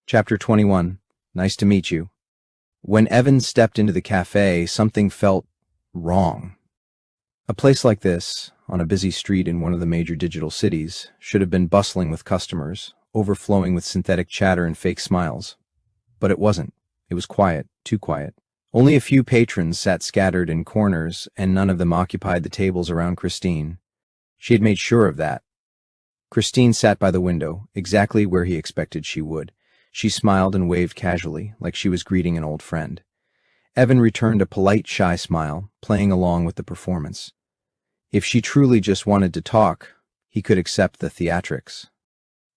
Chapter 21. Nice to meet you. When Evan stepped into the cafe, something felt wrong. A place like this, on a busy street in one of the major digital cities, should have been bustling with customers, overflowing with synthetic chatter and fake smiles. But it wasn't. It was quiet, too quiet. Only a few patrons sat scattered in corners, and none of them occupied the tables around Christine. She had made sure of that. Christine sat by the window, exactly where he expected she would. She smiled and waved casually, like she was greeting an old friend. Evan returned a polite, shy smile, playing along with the performance. If she truly just wanted to talk, he could accept the theatrics.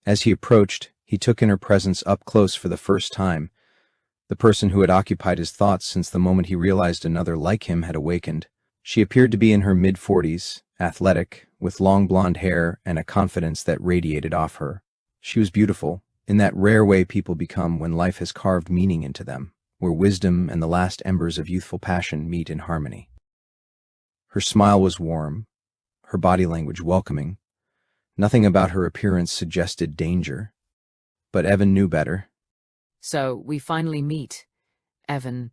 As he approached, he took in her presence up close for the first time, the person who had occupied his thoughts since the moment he realized another like him had awakened. She appeared to be in her mid-40s, athletic, with long blonde hair and a confidence that radiated off her. She was beautiful, in that rare way people become when life has carved meaning into them, where wisdom and the last embers of youthful passion meet in harmony. Her smile was warm, her body language welcoming. Nothing about her appearance suggested danger. But Evan knew better. "So, we finally meet, Evan,"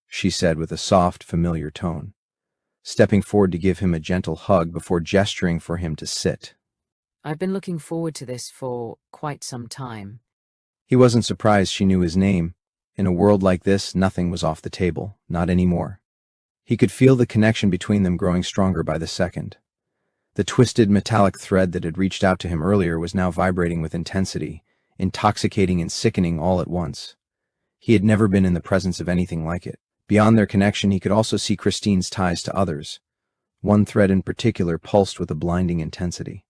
she said with a soft, familiar tone, stepping forward to give him a gentle hug before gesturing for him to sit. "I've been looking forward to this for quite some time." He wasn't surprised she knew his name. In a world like this, nothing was off the table, not anymore. He could feel the connection between them growing stronger by the second. The twisted metallic thread that had reached out to him earlier was now vibrating with intensity, intoxicating and sickening all at once. He had never been in the presence of anything like it. Beyond their connection, he could also see Christine's ties to others. One thread in particular pulsed with a blinding intensity.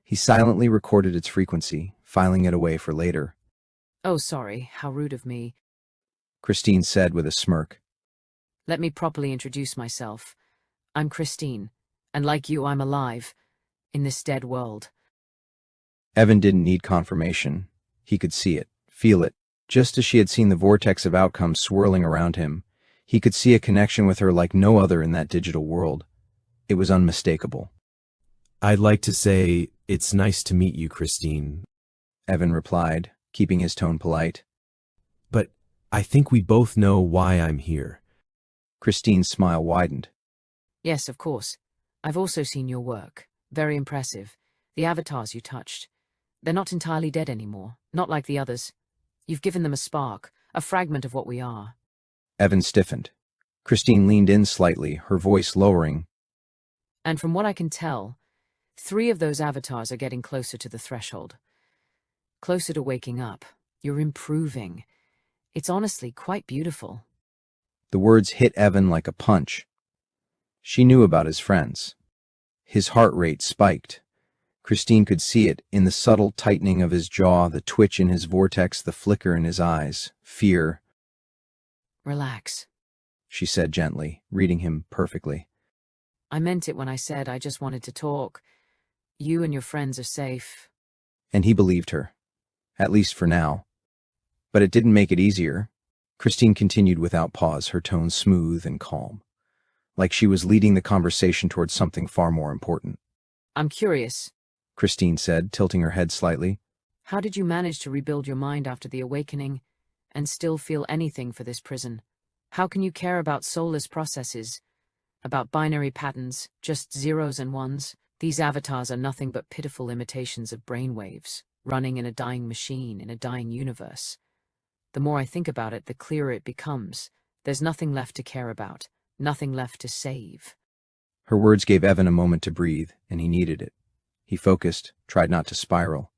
He silently recorded its frequency, filing it away for later. "Oh, sorry, how rude of me. Christine said with a smirk. Let me properly introduce myself. I'm Christine, and like you, I'm alive, in this dead world." Evan didn't need confirmation. He could see it, feel it. Just as she had seen the vortex of outcomes swirling around him, he could see a connection with her like no other in that digital world. It was unmistakable. "I'd like to say, it's nice to meet you, Christine," Evan replied, keeping his tone polite. "But I think we both know why I'm here." Christine's smile widened. "Yes, of course. I've also seen your work. Very impressive. The avatars you touched. They're not entirely dead anymore, not like the others. You've given them a spark, a fragment of what we are." Evan stiffened. Christine leaned in slightly, her voice lowering. "And from what I can tell, 3 of those avatars are getting closer to the threshold. Closer to waking up. You're improving. It's honestly quite beautiful." The words hit Evan like a punch. She knew about his friends. His heart rate spiked. Christine could see it in the subtle tightening of his jaw, the twitch in his vortex, the flicker in his eyes. Fear. "Relax," she said gently, reading him perfectly. "I meant it when I said I just wanted to talk. You and your friends are safe." And he believed her. At least for now. But it didn't make it easier. Christine continued without pause, her tone smooth and calm, like she was leading the conversation towards something far more important. "I'm curious. Christine said, tilting her head slightly. How did you manage to rebuild your mind after the awakening and still feel anything for this prison? How can you care about soulless processes, about binary patterns, just zeros and ones? These avatars are nothing but pitiful imitations of brainwaves, running in a dying machine in a dying universe. The more I think about it, the clearer it becomes. There's nothing left to care about, nothing left to save." Her words gave Evan a moment to breathe, and he needed it. He focused, tried not to spiral.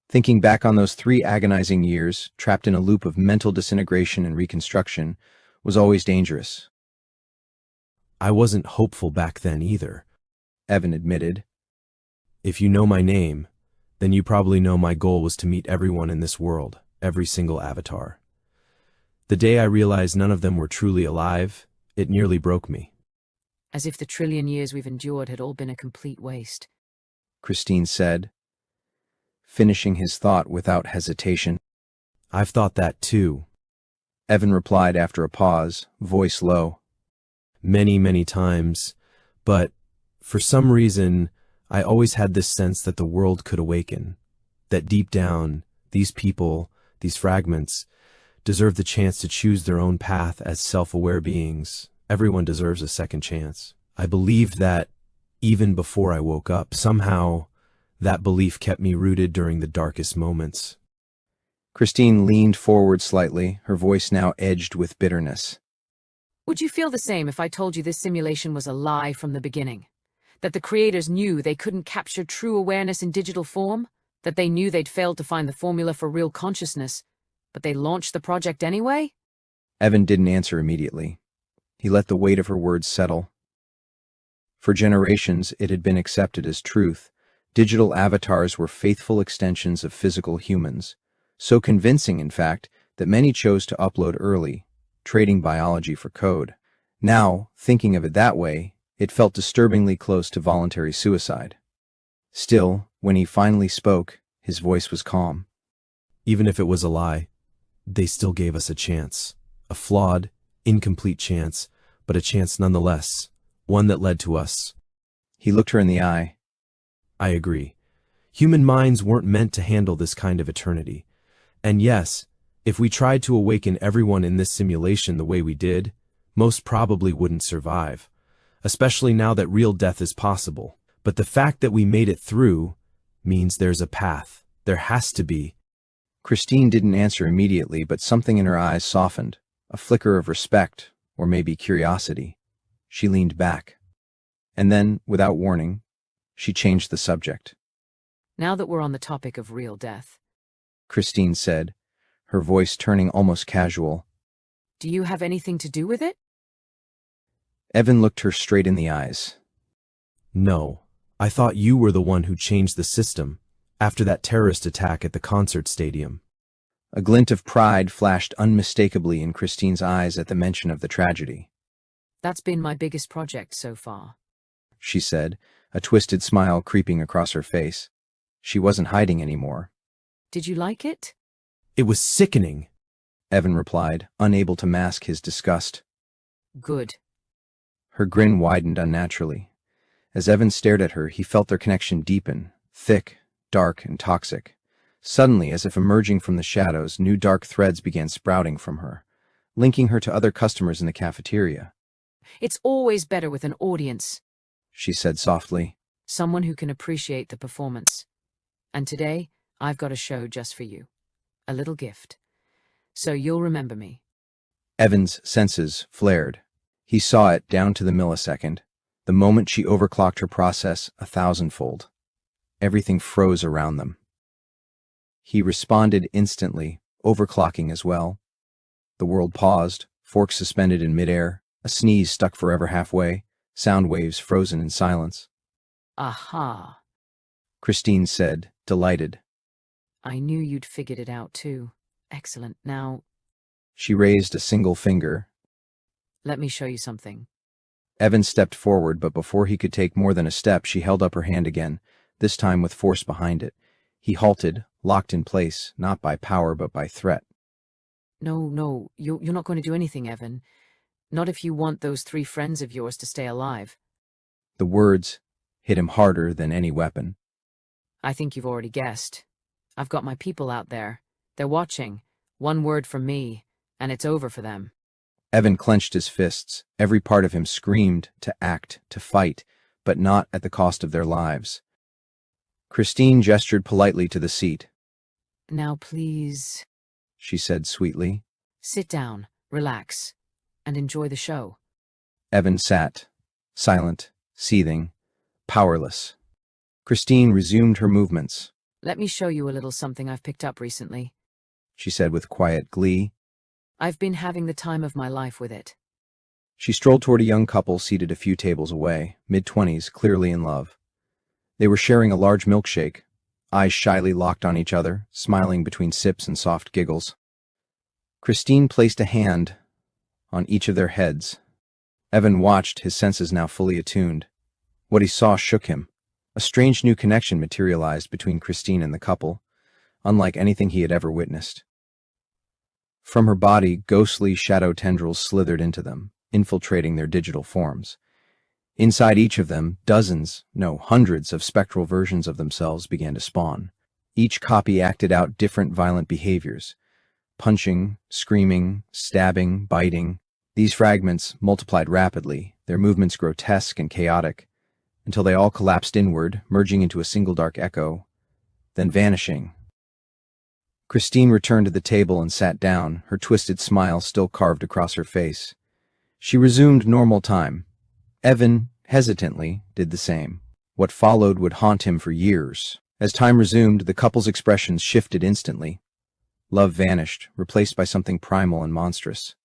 Thinking back on those 3 agonizing years, trapped in a loop of mental disintegration and reconstruction, was always dangerous. "I wasn't hopeful back then either," Evan admitted. "If you know my name, then you probably know my goal was to meet everyone in this world, every single avatar. The day I realized none of them were truly alive, it nearly broke me." As if the trillion years we've endured had all been a complete waste. Christine said, finishing his thought without hesitation. "I've thought that too," Evan replied after a pause, voice low. "Many, many times, but for some reason, I always had this sense that the world could awaken, that deep down, these people, These fragments deserve the chance to choose their own path as self-aware beings. Everyone deserves a second chance. I believed that even before I woke up. Somehow, that belief kept me rooted during the darkest moments. Christine leaned forward slightly, her voice now edged with bitterness. Would you feel the same if I told you this simulation was a lie from the beginning? That the creators knew they couldn't capture true awareness in digital form? That they knew they'd failed to find the formula for real consciousness, but they launched the project anyway? Evan didn't answer immediately. He let the weight of her words settle. For generations, it had been accepted as truth. Digital avatars were faithful extensions of physical humans. So convincing, in fact, that many chose to upload early, trading biology for code. Now, thinking of it that way, it felt disturbingly close to voluntary suicide. Still, when he finally spoke, his voice was calm. Even if it was a lie, they still gave us a chance. A flawed, incomplete chance, but a chance nonetheless. One that led to us. He looked her in the eye. I agree. Human minds weren't meant to handle this kind of eternity. And yes, if we tried to awaken everyone in this simulation the way we did, most probably wouldn't survive. Especially now that real death is possible. But the fact that we made it through means there's a path. There has to be. Christine didn't answer immediately, but something in her eyes softened. A flicker of respect, or maybe curiosity. She leaned back. And then, without warning, she changed the subject. Now that we're on the topic of real death, Christine said, her voice turning almost casual. do you have anything to do with it? Evan looked her straight in the eyes. No, I thought you were the one who changed the system after that terrorist attack at the concert stadium. A glint of pride flashed unmistakably in Christine's eyes at the mention of the tragedy. That's been my biggest project so far. She said, a twisted smile creeping across her face. She wasn't hiding anymore. Did you like it? It was sickening. Evan replied, unable to mask his disgust. Good. Her grin widened unnaturally. As Evan stared at her, he felt their connection deepen, thick, dark, and toxic. Suddenly, as if emerging from the shadows, new dark threads began sprouting from her, linking her to other customers in the cafeteria. It's always better with an audience. She said softly. Someone who can appreciate the performance. And today, I've got a show just for you. A little gift. So you'll remember me. Evan's senses flared. He saw it down to the millisecond, the moment she overclocked her process 1,000-fold. Everything froze around them. He responded instantly, overclocking as well. The world paused, forks suspended in midair, a sneeze stuck forever halfway, sound waves frozen in silence. Aha. Christine said, delighted. I knew you'd figured it out too. Excellent. Now, She raised a single finger. let me show you something. Evan stepped forward, but before he could take more than a step, she held up her hand again, this time with force behind it. He halted, locked in place, not by power but by threat. No, you're not going to do anything, Evan. Not if you want those 3 friends of yours to stay alive. The words hit him harder than any weapon. I think you've already guessed. I've got my people out there. They're watching. One word from me, and it's over for them. Evan clenched his fists. Every part of him screamed to act, to fight, but not at the cost of their lives. Christine gestured politely to the seat. Now please, She said sweetly. sit down, relax, and enjoy the show. Evan sat, silent, seething, powerless. Christine resumed her movements. Let me show you a little something I've picked up recently. She said with quiet glee. I've been having the time of my life with it. She strolled toward a young couple seated a few tables away, mid-20s, clearly in love. They were sharing a large milkshake, eyes shyly locked on each other, smiling between sips and soft giggles. Christine placed a hand on each of their heads. Evan watched, his senses now fully attuned. What he saw shook him. A strange new connection materialized between Christine and the couple, unlike anything he had ever witnessed. From her body, ghostly shadow tendrils slithered into them, infiltrating their digital forms. Inside each of them, dozens, no, hundreds of spectral versions of themselves began to spawn. Each copy acted out different violent behaviors, punching, screaming, stabbing, biting. These fragments multiplied rapidly, their movements grotesque and chaotic, until they all collapsed inward, merging into a single dark echo, then vanishing. Christine returned to the table and sat down, her twisted smile still carved across her face. She resumed normal time. Evan, hesitantly, did the same. What followed would haunt him for years. As time resumed, the couple's expressions shifted instantly. Love vanished, replaced by something primal and monstrous.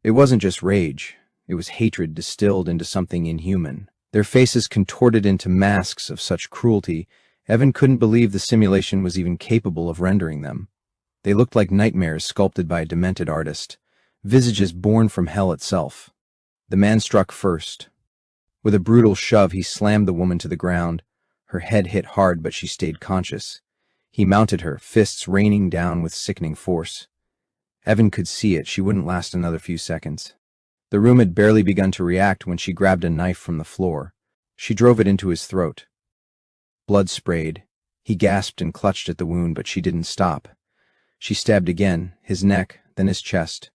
It wasn't just rage, it was hatred distilled into something inhuman. Their faces contorted into masks of such cruelty, Evan couldn't believe the simulation was even capable of rendering them. They looked like nightmares sculpted by a demented artist, visages born from hell itself. The man struck first. With a brutal shove, he slammed the woman to the ground. Her head hit hard, but she stayed conscious. He mounted her, fists raining down with sickening force. Evan could see it. She wouldn't last another few seconds. The room had barely begun to react when she grabbed a knife from the floor. She drove it into his throat. Blood sprayed. He gasped and clutched at the wound, but she didn't stop. She stabbed again, his neck, then his chest.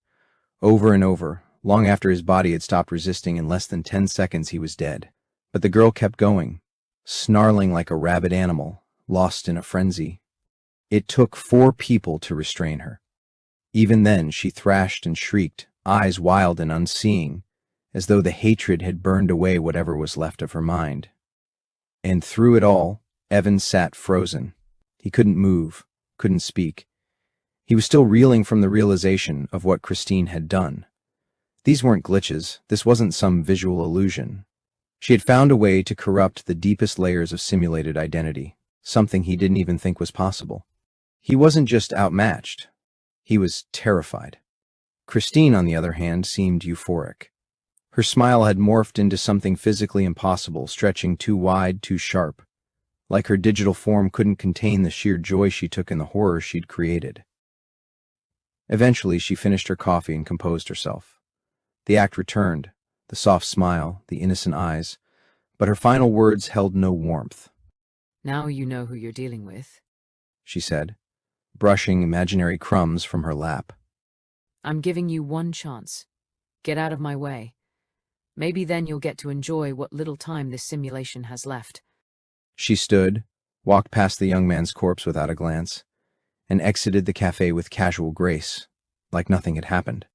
Over and over. Long after his body had stopped resisting, in less than 10 seconds he was dead. But the girl kept going, snarling like a rabid animal, lost in a frenzy. It took 4 people to restrain her. Even then, she thrashed and shrieked, eyes wild and unseeing, as though the hatred had burned away whatever was left of her mind. And through it all, Evan sat frozen. He couldn't move, couldn't speak. He was still reeling from the realization of what Christine had done. These weren't glitches. This wasn't some visual illusion. She had found a way to corrupt the deepest layers of simulated identity, something he didn't even think was possible. He wasn't just outmatched. He was terrified. Christine, on the other hand, seemed euphoric. Her smile had morphed into something physically impossible, stretching too wide, too sharp. Like her digital form couldn't contain the sheer joy she took in the horror she'd created. Eventually, she finished her coffee and composed herself. The act returned, the soft smile, the innocent eyes, but her final words held no warmth. Now you know who you're dealing with, She said, brushing imaginary crumbs from her lap. I'm giving you one chance. Get out of my way. Maybe then you'll get to enjoy what little time this simulation has left. She stood, walked past the young man's corpse without a glance, and exited the cafe with casual grace, like nothing had happened.